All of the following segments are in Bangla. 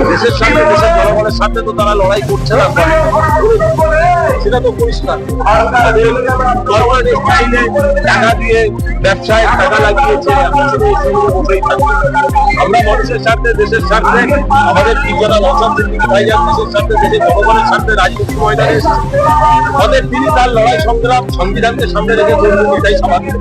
দেশের সাথে দেশের জনগণের সাথে তো তারা লড়াই করছে না, সেটা তো পরিষ্কার। টাকা দিয়ে ব্যবসায় টাকা লাগিয়েছে, আমরা মানুষের স্বার্থে দেশের স্বার্থে আমাদের ত্রিজনাল অশান্তির ভাইজান দেশের স্বার্থে দেশের জনগণের স্বার্থে রাজনীতির ময়দানে এসেছে। আমাদের তিনি তার লড়াই সংগ্রাম সংবিধানকে সামনে রেখে করবেন, এটাই স্বাভাবিক।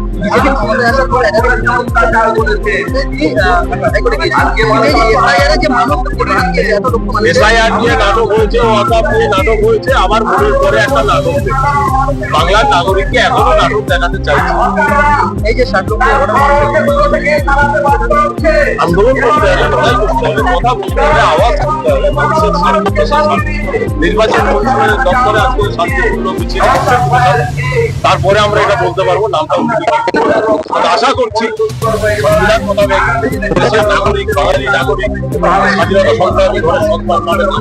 এসআইআর নিয়ে নাটক হয়েছে, ওয়াকাফ নিয়ে নাটক হয়েছে, আবার ভোটের পরে একটা নাটক হয়েছে। বাংলার নাগরিককে এখনো নাটক দেখাতে চাইছে। এই যে আন্দোলন করতে হবে, লড়াই করতে হবে, কথা বলতে হবে, আওয়াজ করতে হবে, মানুষের নির্বাচন কমিশনের দপ্তরে আজকে শান্তিপূর্ণ মিছিল, তারপরে আমরা এটা বলতে পারবো নামটা আশা করছি সংবিধান মোতাবেক দেশের নাগরিক, বাঙালি নাগরিক, স্বাধীনতা সংগ্রামী ঘরে সন্তান পাবে না।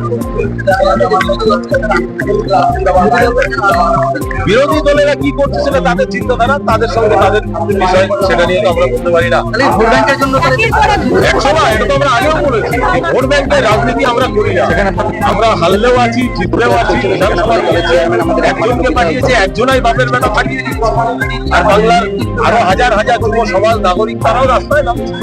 বিরোধী দলেরা কি করছে সেটা তাদের চিন্তাধারা, তাদের সঙ্গে তাদের বিষয়, সেটা নিয়ে তো আমরা বলতে পারি না। ভোট ব্যাংকের জন্য একসময় এটা তো আমরা আগেও বলেছি, ভোট ব্যাংকের রাজনীতি আমরা করি না। আমরা হারলেও আছি, জিতলেও আছি। বিধানসভা একজনকে পাঠিয়েছে, একজনাই বাপের বেটা পাঠিয়ে দিচ্ছে। আর বাংলার আরো হাজার হাজার যুব সমাজ নাগরিক তারাও রাস্তায় নামছে।